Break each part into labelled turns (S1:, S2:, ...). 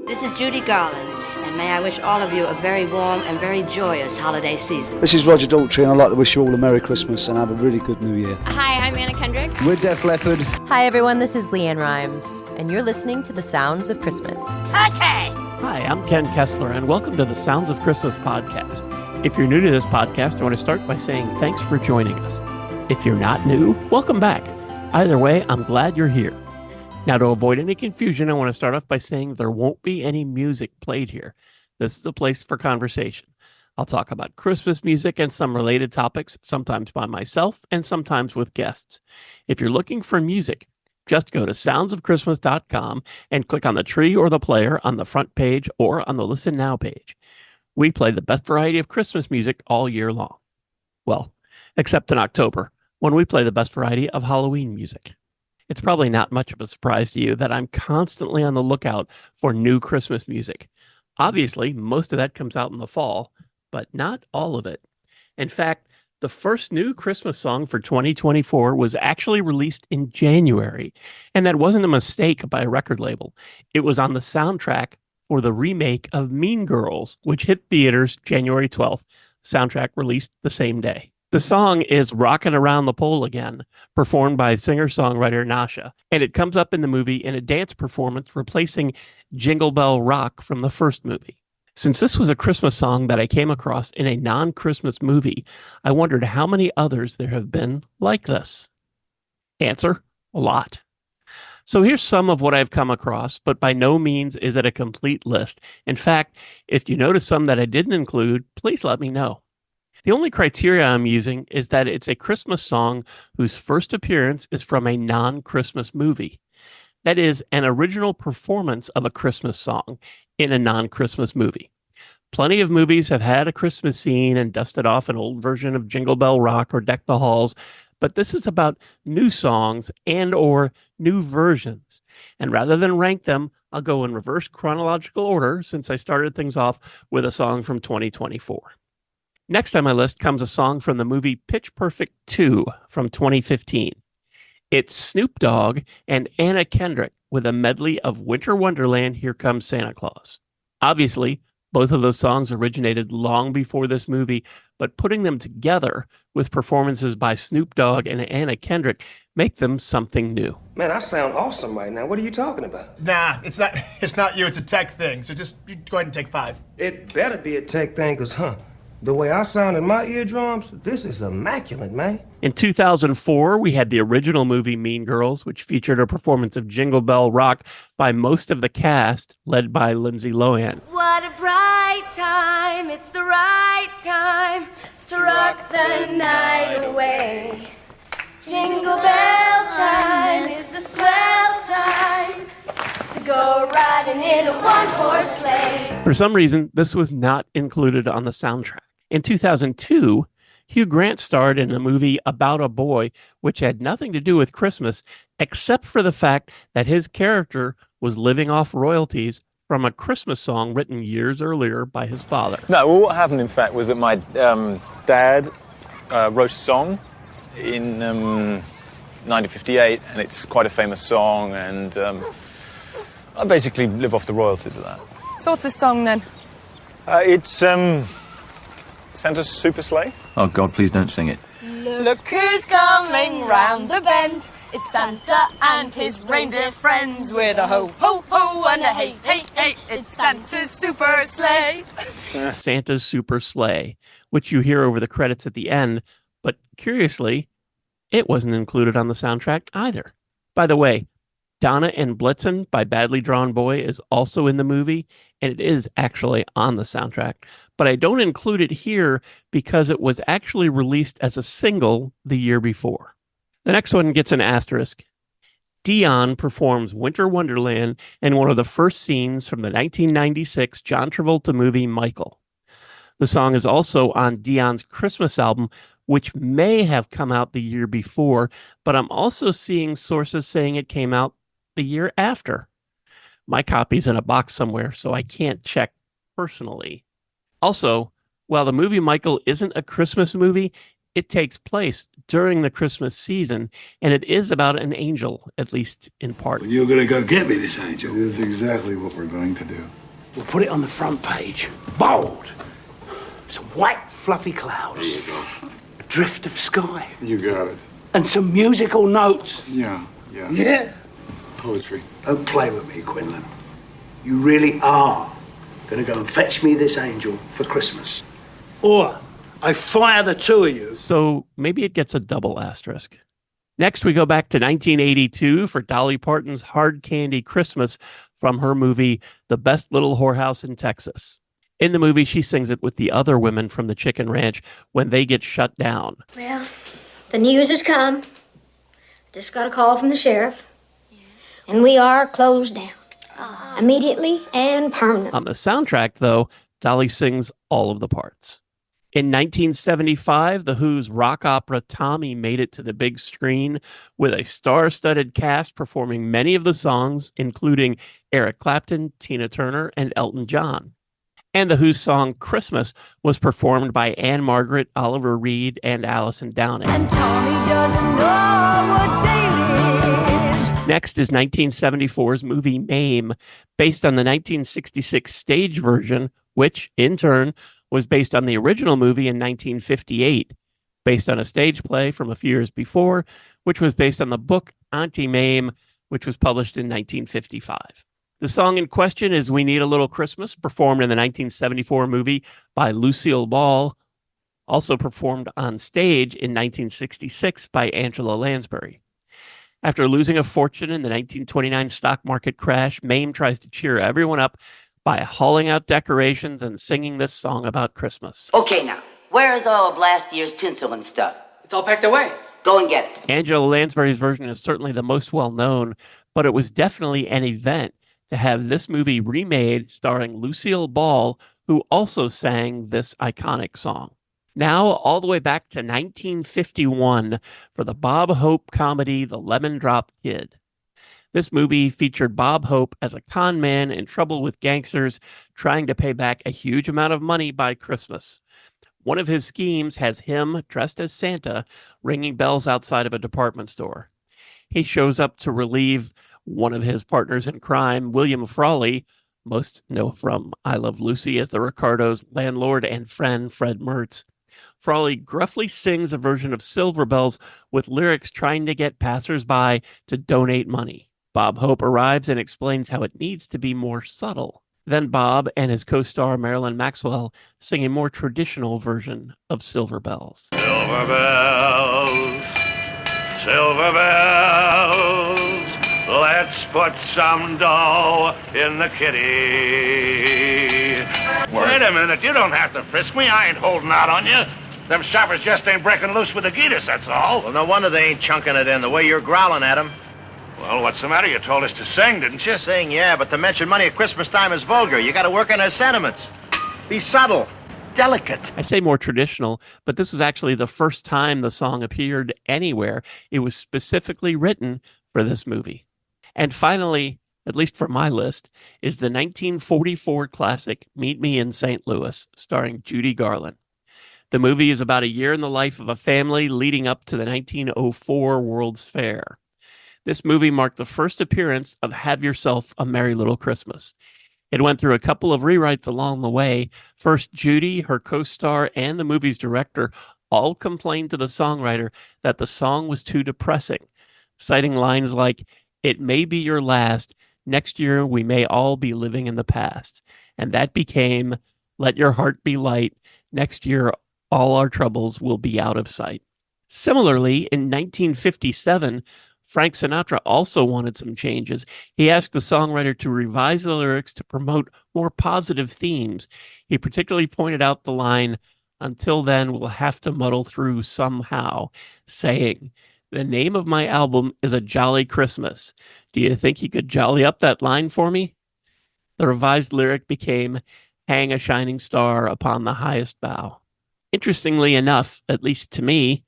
S1: This is Judy Garland, and may I wish all of you a very warm and very joyous holiday season.
S2: This is Roger Daltrey, and I'd like to wish you all a Merry Christmas and have a really good New Year.
S3: Hi, I'm Anna Kendrick.
S4: We're Def Leppard.
S5: Hi, everyone. This is Leanne Rimes, and you're listening to The Sounds of Christmas.
S1: Okay!
S6: Hi, I'm Ken Kessler, and welcome to the Sounds of Christmas podcast. If you're new to this podcast, I want to start by saying thanks for joining us. If you're not new, welcome back. Either way, I'm glad you're here. Now, to avoid any confusion, I want to start off by saying there won't be any music played here. This is a place for conversation. I'll talk about Christmas music and some related topics, sometimes by myself and sometimes with guests. If you're looking for music, just go to soundsofchristmas.com and click on the tree or the player on the front page or on the Listen Now page. We play the best variety of Christmas music all year long. Well, except in October, when we play the best variety of Halloween music. It's probably not much of a surprise to you that I'm constantly on the lookout for new Christmas music. Obviously, most of that comes out in the fall, but not all of it. In fact, the first new Christmas song for 2024 was actually released in January, and that wasn't a mistake by a record label. It was on the soundtrack for the remake of Mean Girls, which hit theaters January 12th. Soundtrack released the same day. The song is Rockin' Around the Pole Again, performed by singer-songwriter Nasha, and it comes up in the movie in a dance performance replacing Jingle Bell Rock from the first movie. Since this was a Christmas song that I came across in a non-Christmas movie, I wondered how many others there have been like this. Answer: a lot. So here's some of what I've come across, but by no means is it a complete list. In fact, if you notice some that I didn't include, please let me know. The only criteria I'm using is that it's a Christmas song whose first appearance is from a non-Christmas movie. That is, an original performance of a Christmas song in a non-Christmas movie. Plenty of movies have had a Christmas scene and dusted off an old version of Jingle Bell Rock or Deck the Halls, but this is about new songs and or new versions. And rather than rank them, I'll go in reverse chronological order since I started things off with a song from 2024. Next on my list comes a song from the movie Pitch Perfect 2 from 2015. It's Snoop Dogg and Anna Kendrick with a medley of Winter Wonderland, Here Comes Santa Claus. Obviously, both of those songs originated long before this movie, but putting them together with performances by Snoop Dogg and Anna Kendrick make them something new.
S7: Man, I sound awesome right now. What are you talking about?
S8: Nah, it's not you, it's a tech thing. So just go ahead and take 5.
S7: It better be a tech thing, cause the way I sound in my eardrums, this is immaculate, man.
S6: In 2004, we had the original movie Mean Girls, which featured a performance of Jingle Bell Rock by most of the cast, led by Lindsay Lohan.
S3: What a bright time, it's the right time to rock the night away. Jingle bell time, it's the swell time to go riding in a one-horse sleigh.
S6: For some reason, this was not included on the soundtrack. In 2002, Hugh Grant starred in a movie about a boy, which had nothing to do with Christmas, except for the fact that his character was living off royalties from a Christmas song written years earlier by his father.
S9: No, well, what happened, in fact, was that my dad wrote a song in 1958, and it's quite a famous song, and I basically live off the royalties of that.
S10: So what's this song, then?
S9: It's Santa's Super Sleigh.
S4: Oh, God, please don't sing it.
S10: Look who's coming round the bend. It's Santa and his reindeer friends with a ho, ho, ho and a hey, hey, hey. It's Santa's super sleigh.
S6: Santa's Super Sleigh, which you hear over the credits at the end, but curiously, it wasn't included on the soundtrack either. By the way, Donna and Blitzen by Badly Drawn Boy is also in the movie, and it is actually on the soundtrack. But I don't include it here because it was actually released as a single the year before. The next one gets an asterisk. Dion performs Winter Wonderland in one of the first scenes from the 1996 John Travolta movie Michael. The song is also on Dion's Christmas album, which may have come out the year before, but I'm also seeing sources saying it came out the year after. My copy's in a box somewhere, so I can't check personally. Also, while the movie Michael isn't a Christmas movie, It takes place during the Christmas season, and it is about an angel, at least in part.
S11: You're going to go get me this angel. It is exactly what we're going to do. We'll put it on the front page. Bold. Some white, fluffy clouds. There you go. A drift of sky. You got it. And some musical notes. Yeah. Yeah. Poetry. Don't play with me, Quinlan. You really are going to go and fetch me this angel for Christmas. Or I fire the two of you.
S6: So maybe it gets a double asterisk. Next, we go back to 1982 for Dolly Parton's Hard Candy Christmas from her movie, The Best Little Whorehouse in Texas. In the movie, she sings it with the other women from the chicken ranch when they get shut down.
S12: Well, the news has come. Just got a call from the sheriff. And we are closed down. Immediately and permanently.
S6: On the soundtrack, though, Dolly sings all of the parts. In 1975, The Who's rock opera Tommy made it to the big screen with a star-studded cast performing many of the songs, including Eric Clapton, Tina Turner, and Elton John. And The Who's song Christmas was performed by Anne Margaret, Oliver Reed, and Allison Downing.
S3: And Tommy doesn't know what day it is.
S6: Next is 1974's movie Mame, based on the 1966 stage version, which, in turn, was based on the original movie in 1958, based on a stage play from a few years before, which was based on the book Auntie Mame, which was published in 1955. The song in question is We Need a Little Christmas, performed in the 1974 movie by Lucille Ball, also performed on stage in 1966 by Angela Lansbury. After losing a fortune in the 1929 stock market crash, Mame tries to cheer everyone up by hauling out decorations and singing this song about Christmas.
S13: Okay, now, where is all of last year's tinsel and stuff? It's all packed away. Go and get it.
S6: Angela Lansbury's version is certainly the most well-known, but it was definitely an event to have this movie remade starring Lucille Ball, who also sang this iconic song. Now, all the way back to 1951 for the Bob Hope comedy The Lemon Drop Kid. This movie featured Bob Hope as a con man in trouble with gangsters trying to pay back a huge amount of money by Christmas. One of his schemes has him, dressed as Santa, ringing bells outside of a department store. He shows up to relieve one of his partners in crime, William Frawley, most know from I Love Lucy as the Ricardos' landlord and friend, Fred Mertz. Frawley gruffly sings a version of Silver Bells with lyrics trying to get passersby to donate money. Bob Hope arrives and explains how it needs to be more subtle. Then Bob and his co-star Marilyn Maxwell sing a more traditional version of Silver Bells.
S14: Silver bells, silver bells, let's put some dough in the kitty. Wait a minute, you don't have to frisk me. I ain't holding out on you. Them shoppers just ain't breaking loose with the Geetus, that's all.
S15: Well, no wonder they ain't chunking it in the way you're growling at them.
S14: Well, what's the matter? You told us to sing, didn't you?
S15: Sing, yeah, but to mention money at Christmas time is vulgar. You gotta work on their sentiments. Be subtle, delicate.
S6: I say more traditional, but this was actually the first time the song appeared anywhere. It was specifically written for this movie. And finally, at least for my list, is the 1944 classic Meet Me in St. Louis, starring Judy Garland. The movie is about a year in the life of a family leading up to the 1904 World's Fair. This movie marked the first appearance of Have Yourself a Merry Little Christmas. It went through a couple of rewrites along the way. First, Judy, her co-star, and the movie's director all complained to the songwriter that the song was too depressing, citing lines like, "It may be your last. Next year, we may all be living in the past." And that became, "Let your heart be light. Next year, all our troubles will be out of sight." Similarly, in 1957, Frank Sinatra also wanted some changes. He asked the songwriter to revise the lyrics to promote more positive themes. He particularly pointed out the line, "Until then, we'll have to muddle through somehow," saying, "The name of my album is A Jolly Christmas. Do you think you could jolly up that line for me?" The revised lyric became, "Hang a shining star upon the highest bough." Interestingly enough, at least to me,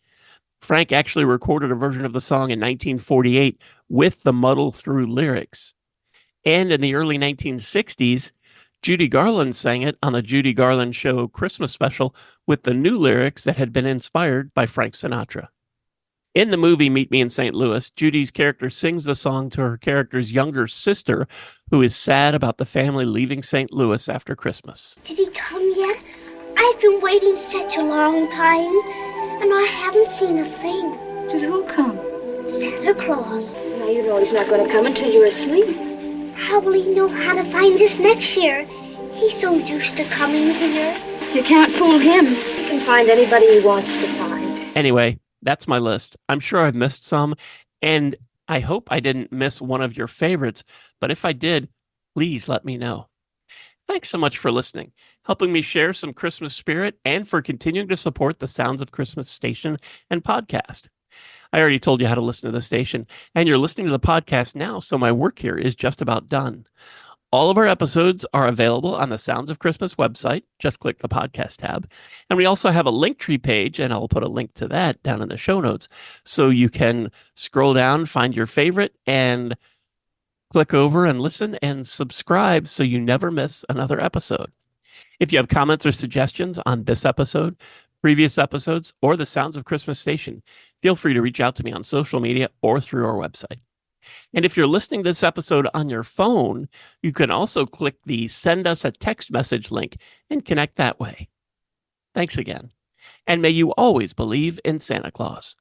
S6: Frank actually recorded a version of the song in 1948 with the muddle-through lyrics. And in the early 1960s, Judy Garland sang it on the Judy Garland Show Christmas special with the new lyrics that had been inspired by Frank Sinatra. In the movie Meet Me in St. Louis, Judy's character sings the song to her character's younger sister, who is sad about the family leaving St. Louis after Christmas.
S16: Did he come yet? I've been waiting such a long time, and I haven't seen a thing. Did who come? Santa Claus.
S12: Now, you know he's not going to come until you're asleep.
S16: How will he know how to find us next year? He's so used to coming here.
S12: You can't fool him. He can find anybody he wants to find.
S6: Anyway, that's my list. I'm sure I've missed some, and I hope I didn't miss one of your favorites, but if I did, please let me know. Thanks so much for listening, helping me share some Christmas spirit, and for continuing to support the Sounds of Christmas station and podcast. I already told you how to listen to the station, and you're listening to the podcast now, so my work here is just about done. All of our episodes are available on the Sounds of Christmas website. Just click the podcast tab. And we also have a Linktree page, and I'll put a link to that down in the show notes. So you can scroll down, find your favorite, and click over and listen and subscribe so you never miss another episode. If you have comments or suggestions on this episode, previous episodes, or the Sounds of Christmas station, feel free to reach out to me on social media or through our website. And if you're listening to this episode on your phone, you can also click the Send Us a Text Message link and connect that way. Thanks again. And may you always believe in Santa Claus.